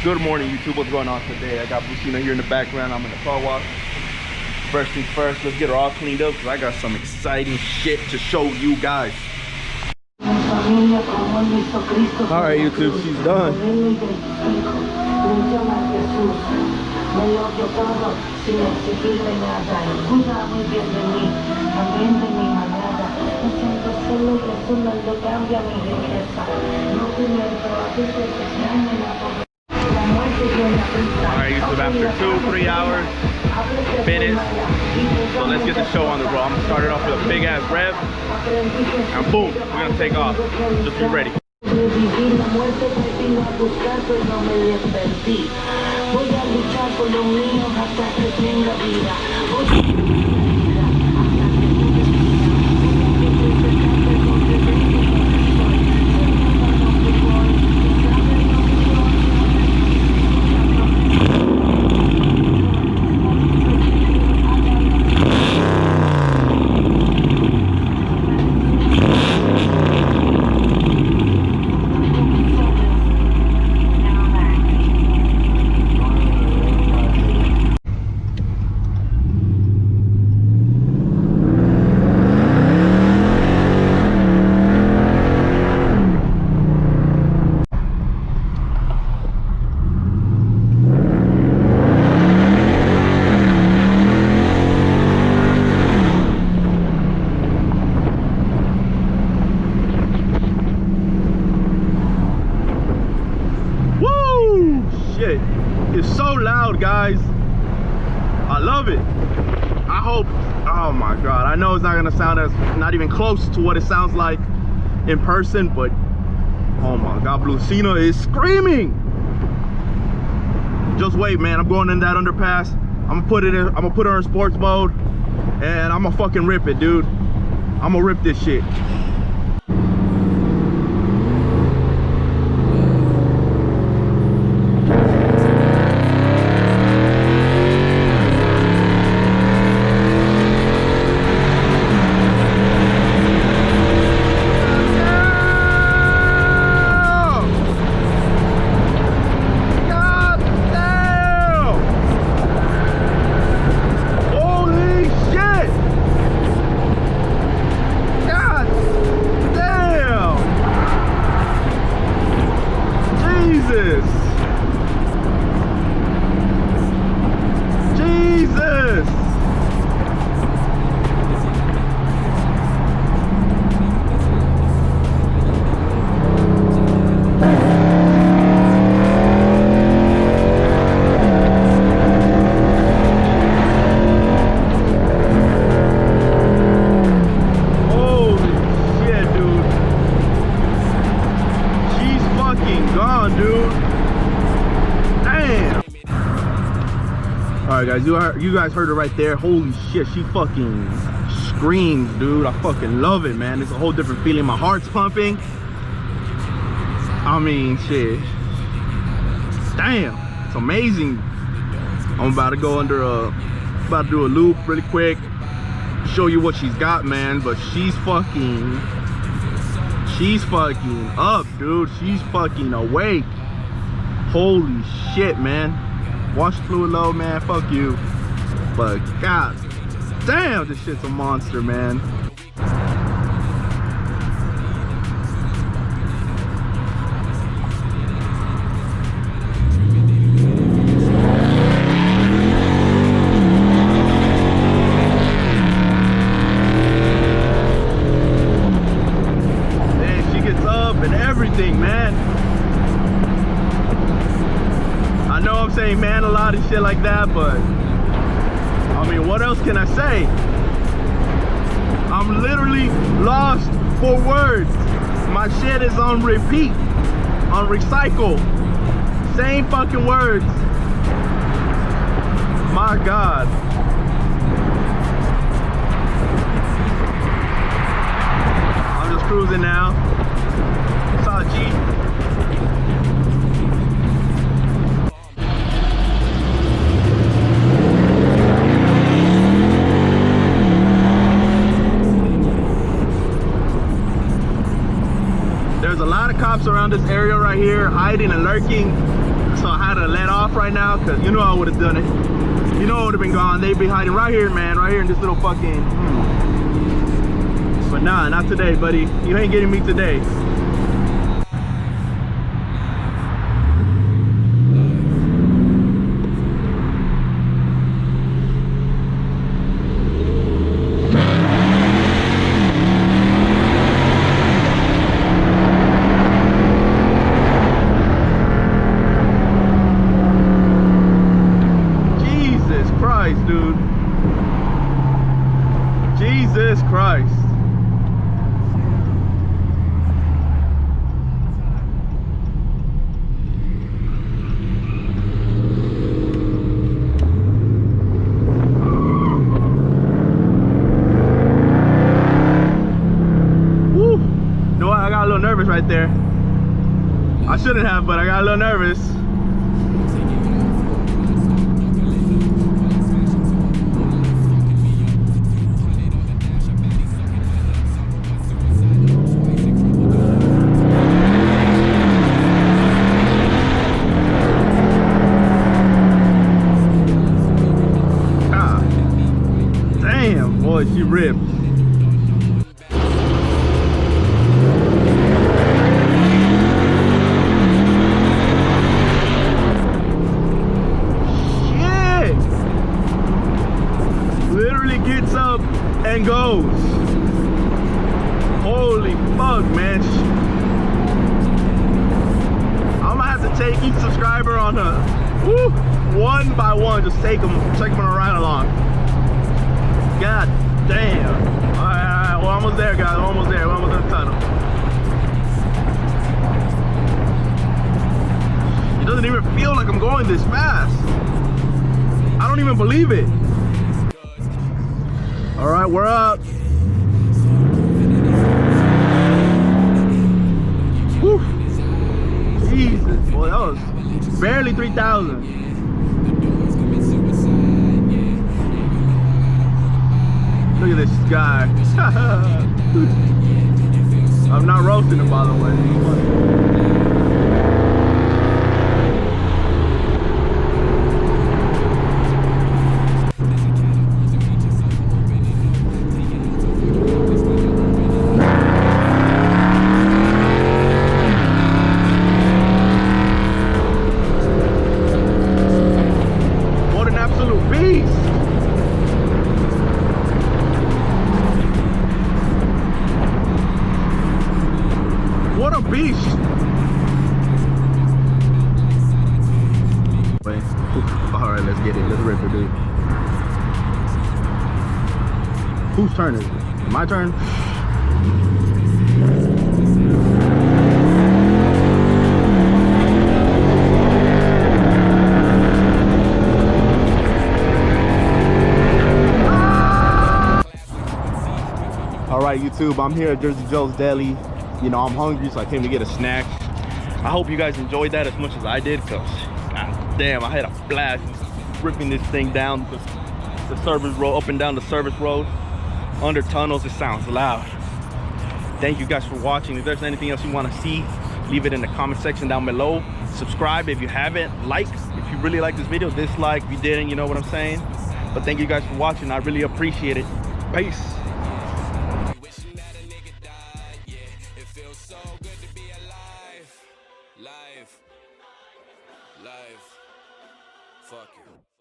Good morning, YouTube. What's going on today? I got Lucina here in the background. I'm in the car wash. First things first, let's get her all cleaned up because I got some exciting shit to show you guys. Alright, YouTube, she's done. Alright, YouTube, after 2-3 hours finished. So let's get the show on the road. I'm gonna start it off with a big ass rev, and boom, we're gonna take off. Just be ready. Shit, it's so loud, guys. I love it. I hope, oh my god, I know it's not gonna sound as, not even close to what it sounds like in person, but oh my god, Lucina is screaming. Just wait, man. I'm going in that underpass. I'm gonna put her in sports mode, and I'm gonna fucking rip it, dude. I'm gonna rip this shit. Alright guys, you guys heard it right there. Holy shit, she fucking screams, dude. I fucking love it, man. It's a whole different feeling. My heart's pumping. I mean, shit. Damn, it's amazing. I'm about to go about to do a loop really quick, show you what she's got, man. But she's fucking up, dude. She's fucking awake. Holy shit, man. Wash fluid low, man. Fuck you. But god damn, this shit's a monster, man. Man, she gets up and everything, man. I know I'm saying man a lot and shit like that, but I mean, what else can I say? I'm literally lost for words. My shit is on repeat, on recycle. Same fucking words. My god. I'm just cruising now. Saw G. There's a lot of cops around this area right here, hiding and lurking. So I had to let off right now because you know I would have done it. You know I would have been gone. They'd be hiding right here, man. Right here in this little fucking... But nah, not today, buddy. You ain't getting me today. Dude, Jesus Christ. Woo. You know what? I got a little nervous right there. I shouldn't have, but I got a little nervous. Boy, she ripped. Shit! Literally gets up and goes. Holy fuck, man. I'm gonna have to take each subscriber on a one by one. Just take them on a ride along. God damn. Alright, we're almost there, guys. We're almost there. We're almost in the tunnel. It doesn't even feel like I'm going this fast. I don't even believe it. Alright, we're up. Whew. Jesus, boy, that was barely 3,000. Look at this guy. I'm not roasting him, by the way. What an absolute beast. What a beast! Wait. Alright, let's get it. Let's rip it, dude. Whose turn is it? My turn? Alright, YouTube, I'm here at Jersey Joe's Deli. You know, I'm hungry, so I came to get a snack. I hope you guys enjoyed that as much as I did, because god damn, I had a blast ripping this thing down the service road, up and down the service road, under tunnels. It sounds loud. Thank you guys for watching. If there's anything else you want to see, leave it in the comment section down below. Subscribe if you haven't. Like if you really like this video. Dislike if you didn't, you know what I'm saying. But thank you guys for watching. I really appreciate it. Peace. Life. Fuck you.